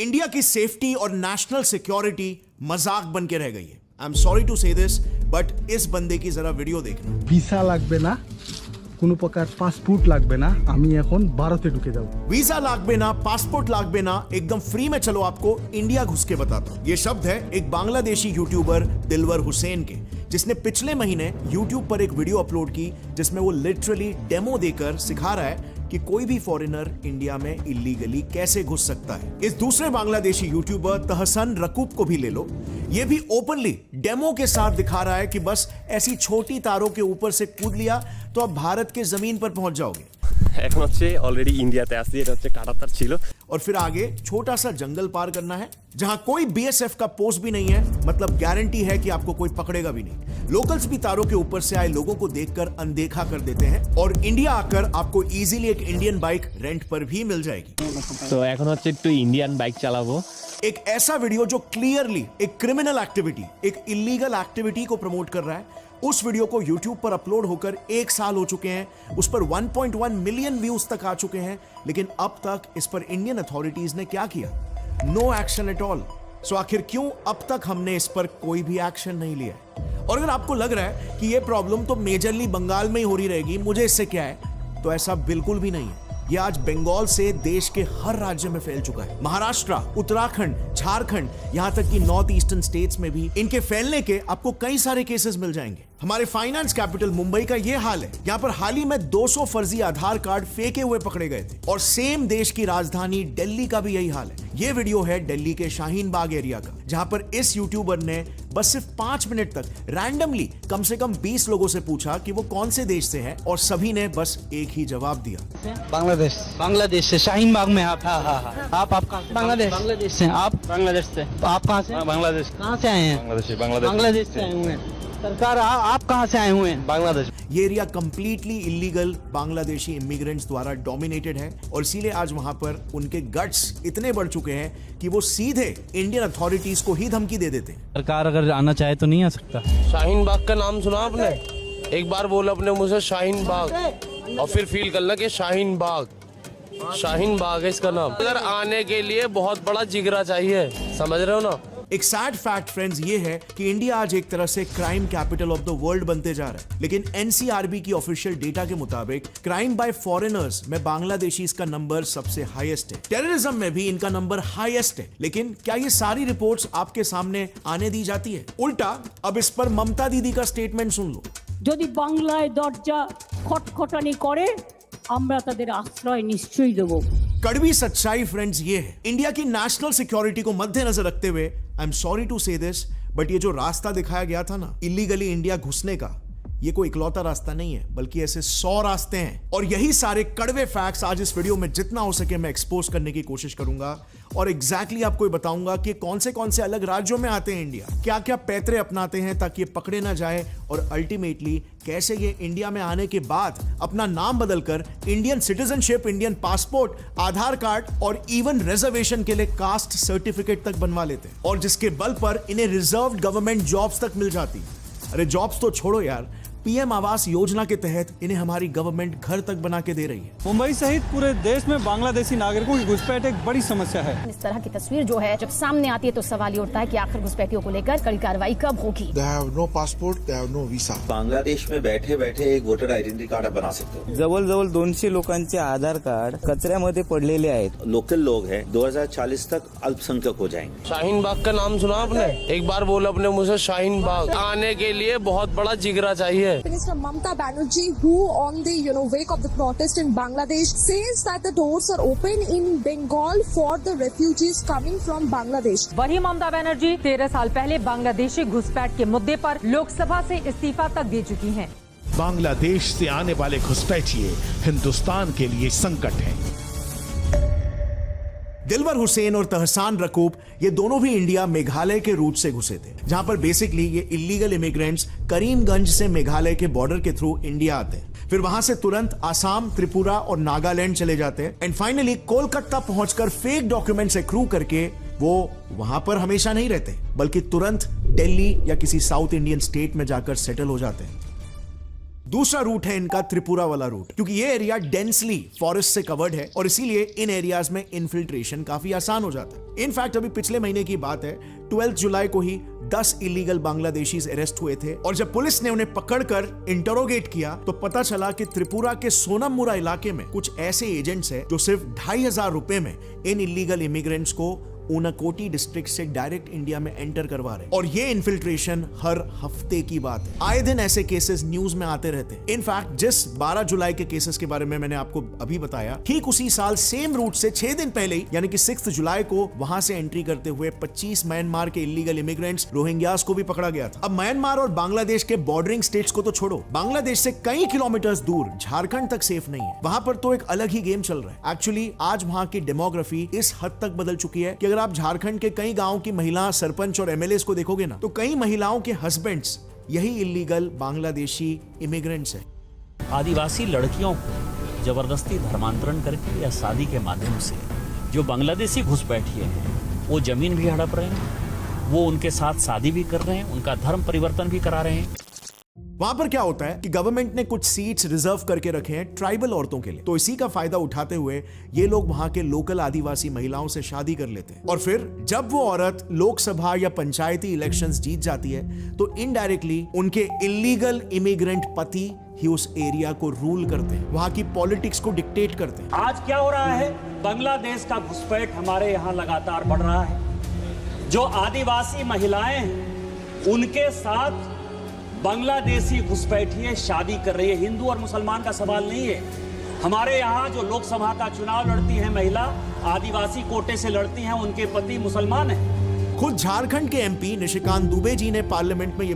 India की safety और national security मजाक बन के रह गई है। आई एम सॉरी टू से दिस, बट इस बंदे की जरा वीडियो देखना। ভিসা লাগবে না, কোনো প্রকার পাসপোর্ট লাগবে না, আমি এখন ভারতে ঢুকে যাব। वीजा लागबे ना, पासपोर्ट लागबे ना, एकदम फ्री में चलो आपको इंडिया घुस के बताता हूं। ये शब्द है एक बांग्लादेशी यूट्यूबर दिलवर हुसैन के, जिसने पिछले महीने यूट्यूब पर एक वीडियो अपलोड की जिसमें वो लिटरली डेमो देकर सिखा रहा है कि कोई भी फॉरेनर इंडिया में इलीगली कैसे घुस सकता है। इस दूसरे बांग्लादेशी यूट्यूबर तहसन रकूब को भी ले लो, ये भी ओपनली डेमो के साथ दिखा रहा है कि बस ऐसी छोटी तारों के ऊपर से कूद लिया तो अब भारत के जमीन पर पहुंच जाओगे। এখন হচ্ছে অলরেডি ইন্ডিয়াতে আসছি, এটা হচ্ছে কাটাতার ছিল। और फिर आगे छोटा सा जंगल पार करना है जहां कोई बीएसएफ का पोस्ट भी नहीं है, मतलब गारंटी है कि आपको कोई पकड़ेगा भी नहीं। लोकल्स भी तारों के ऊपर से आए लोगों को देखकर अनदेखा कर देते हैं और इंडिया आकर आपको इजीली एक इंडियन बाइक रेंट पर भी मिल जाएगी। তো এখন হচ্ছে একটু ইন্ডিয়ান বাইক চালাবো। एक ऐसा वीडियो जो क्लियरली एक क्रिमिनल एक्टिविटी, एक इलीगल एक्टिविटी को प्रमोट कर रहा है, उस वीडियो को YouTube पर अपलोड होकर 1 साल हो चुके हैं, उस पर 1.1 मिलियन व्यूज तक आ चुके हैं, लेकिन अब तक इस पर इंडियन अथॉरिटीज ने क्या किया? No action at all. So आखिर क्यों अब तक हमने इस पर कोई भी एक्शन नहीं लिया? और अगर आपको लग रहा है कि ये प्रॉब्लम तो मेजरली बंगाल में ही हो रही रहेगी, मुझे इससे क्या है, तो ऐसा बिल्कुल भी नहीं है। ये आज बंगाल से देश के हर राज्य में फैल चुका है। महाराष्ट्र, उत्तराखंड, झारखंड, यहां तक कि नॉर्थ ईस्टर्न स्टेट्स में भी इनके फैलने के आपको कई सारे केसेस मिल जाएंगे। हमारे फाइनेंस कैपिटल मुंबई का ये हाल है। यहाँ पर हाल ही में 200 फर्जी आधार कार्ड फेंके हुए पकड़े गए थे। और सेम देश की राजधानी दिल्ली का भी यही हाल है। ये वीडियो है दिल्ली के शाहीन बाग एरिया का, जहां पर इस यूट्यूबर ने बस सिर्फ 5 मिनट तक रैंडमली कम से कम 20 लोगों से पूछा कि वो कौन से देश से हैं, और सभी ने बस एक ही जवाब दिया, बांग्लादेश से। शाहीन बाग में आप? हाँ। आप कहाँ से? बांग्लादेश से। आप? बांग्लादेश से। आप कहाँ से? बांग्लादेश। कहाँ से आए हैं? बांग्लादेश से आए हुए हैं। सरकार आप कहाँ से आए हुए हैं? बांग्लादेश। ये area completely illegal Bangladeshi immigrants द्वारा डोमिनेटेड है, और इसीलिए आज वहां पर उनके गट्स इतने बढ़ चुके हैं कि वो सीधे इंडियन अथॉरिटीज को ही धमकी दे देते हैं। सरकार अगर आना चाहे तो नहीं आ सकता। शाहीन बाग का नाम सुना आपने? एक बार बोला अपने मुझे शाहीन बाग, और फिर फील कर ला कि शाहीन बाग है इसका नाम। अगर आने के लिए बहुत बड़ा जिगरा चाहिए, समझ रहे हो ना? एक सैड फैक्ट फ्रेंड्स ये है कि इंडिया आज एक तरह से crime capital of the world बनते जा रहा है, लेकिन एनसीआरबी की ऑफिशियल डेटा के मुताबिक क्राइम बाय फॉरेनर्स में बांग्लादेशी का नंबर सबसे हाईएस्ट है। टेररिज्म में भी इनका नंबर हाईएस्ट है। लेकिन क्या ये सारी रिपोर्ट्स आपके सामने आने दी जाती है? उल्टा अब इस पर ममता दीदी का स्टेटमेंट सुन लो। যদি বাংলায় দরজা খটখটানি করে আমরা তাদের আশ্রয় নিশ্চয়ই দেব। कड़वी सच्चाई फ्रेंड्स ये है, इंडिया की नेशनल सिक्योरिटी को मद्देनजर रखते हुए आई एम सॉरी टू से दिस, बट ये जो रास्ता दिखाया गया था ना इलीगली इंडिया घुसने का, ये कोई इकलौता रास्ता नहीं है, बल्कि ऐसे 100 रास्ते हैं। और यही सारे कड़वे फैक्ट्स आज इस वीडियो में जितना हो सके मैं एक्सपोज करने की कोशिश करूंगा, और एग्जैक्टली आपको बताऊंगा कि कौन से अलग राज्यों में आते हैं इंडिया, क्या क्या पैतरे अपनाते हैं ताकि ये पकड़े ना जाए, और अल्टीमेटली कैसे ये इंडिया में आने के बाद अपना नाम बदलकर इंडियन सिटीजनशिप, इंडियन पासपोर्ट, आधार कार्ड और इवन रिजर्वेशन के लिए कास्ट सर्टिफिकेट तक बनवा लेते हैं, और जिसके बल पर इन्हें रिजर्व्ड गवर्नमेंट जॉब्स तक मिल जाती है। अरे जॉब्स तो छोड़ो यार, पीएम आवास योजना के तहत इन्हें हमारी गवर्नमेंट घर तक बना के दे रही है। मुंबई सहित पूरे देश में बांग्लादेशी नागरिकों की घुसपैठ एक बड़ी समस्या है। इस तरह की तस्वीर जो है जब सामने आती है तो सवाल ये उठता है कि आखिर घुसपैठियों को लेकर कड़ी कार्रवाई कब होगी? They have no passport, they have no visa. Bangladesh में बैठे बैठे एक वोटर आयडेंटिटी कार्ड बना सकते हो। जवळ 200 लोकांचे आधार कार्ड कचऱ्यामध्ये पडलेले आहेत। लोकल लोग हैं, 2040 तक अल्पसंख्यक हो जाएंगे। शाहीन बाग का नाम सुना आपने? एक बार बोला अपने मुझे शाहीन बाग। आने के लिए बहुत बड़ा जिगरा चाहिए। Mamata Banerjee, who on the wake of the protest in Bangladesh says that the doors are open in Bengal for the refugees coming from Bangladesh. वही ममता बनर्जी 13 साल पहले बांग्लादेशी घुसपैठ के मुद्दे पर लोकसभा से इस्तीफा तक दे चुकी हैं। बांग्लादेश से आने वाले घुसपैठिए हिंदुस्तान के लिए संकट हैं। दिलवर हुसैन और तहसान रकूब ये दोनों भी इंडिया मेघालय के रूट से घुसे थे, जहां पर बेसिकली ये इलीगल इमिग्रेंट्स करीमगंज से मेघालय के बॉर्डर के थ्रू इंडिया आते हैं, फिर वहां से तुरंत आसाम, त्रिपुरा और नागालैंड चले जाते हैं, एंड फाइनली कोलकाता पहुंचकर फेक डॉक्यूमेंट्स एक्रू करके वो वहां पर हमेशा नहीं रहते, बल्कि तुरंत दिल्ली या किसी साउथ इंडियन स्टेट में जाकर सेटल हो जाते हैं। दूसरा रूट है इनका त्रिपुरा वाला रूट, क्योंकि ये एरिया डेंसली फॉरेस्ट से कवर्ड है और इसीलिए इन एरियाज में इन्फिल्ट्रेशन काफी आसान हो जाता है। इनफैक्ट अभी पिछले महीने की बात है, 12 जुलाई को ही 10 इलीगल बांग्लादेशीज अरेस्ट हुए थे और जब पुलिस ने उन्हें पकड़कर इंटरोगेट किया तो पता चला कि त्रिपुरा के सोनममुरा इलाके में कुछ ऐसे एजेंट्स हैं जो सिर्फ 2500 रुपए में इन इलीगल इमिग्रेंट्स को ऊनाकोटी डिस्ट्रिक्ट से डायरेक्ट इंडिया में एंटर करवा रहे। और ये इन्फिल्ट्रेशन हर हफ्ते की बात है, आए दिन ऐसे केसेस न्यूज में आते रहते हैं। इनफैक्ट जिस 12 जुलाई के केसेस के बारे में मैंने आपको अभी बताया, ठीक उसी साल सेम रूट से 6 दिन पहले ही यानी कि 6 जुलाई को वहां से एंट्री करते हुए 25 म्यांमार के इलीगल इमिग्रेंट्स रोहिंग्यास को भी पकड़ा गया था। अब म्यांमार और बांग्लादेश के बॉर्डरिंग स्टेट्स को तो छोड़ो, बांग्लादेश से कई किलोमीटर्स दूर झारखंड तक सेफ नहीं है। वहां पर तो एक अलग ही गेम चल रहा है। एक्चुअली आज वहां की डेमोग्राफी इस हद तक बदल चुकी है कि अगर आप झारखंड के कई गांवों की महिला सरपंच और एमएलए को देखोगे ना, तो कई महिलाओं के हस्बैंड्स यही इलीगल बांग्लादेशी इमिग्रेंट्स हैं। आदिवासी लड़कियों को जबरदस्ती धर्मांतरण करके या शादी के माध्यम से जो बांग्लादेशी घुसपैठिए हैं वो जमीन भी हड़प रहे हैं, वो उनके साथ शादी भी कर रहे हैं, उनका धर्म परिवर्तन भी करा रहे हैं। वहां पर क्या होता है कि गवर्नमेंट ने कुछ सीट्स रिजर्व करके रखे हैं ट्राइबल औरतों के लिए, तो इसी का फायदा उठाते हुए ये लोग वहां के लोकल आदिवासी महिलाओं से शादी कर लेते हैं और फिर जब वो औरत लोकसभा या पंचायती इलेक्शंस जीत जाती है तो इनडायरेक्टली उनके इलीगल इमिग्रेंट पति ही उस एरिया को रूल करते हैं, वहां की पॉलिटिक्स को डिक्टेट करते हैं। आज क्या हो रहा है, बांग्लादेश का घुसपैठ हमारे यहाँ लगातार बढ़ रहा है। जो आदिवासी महिलाएं हैं उनके साथ बांग्लादेशी घुसपैठिए शादी कर रही है। हिंदू और मुसलमान का सवाल नहीं है। हमारे यहाँ जो लोकसभा का चुनाव लड़ती है महिला, आदिवासी कोटे से लड़ती हैं, उनके पति मुसलमान हैं। खुद झारखंड के एमपी निशिकांत दुबे जी ने पार्लियामेंट में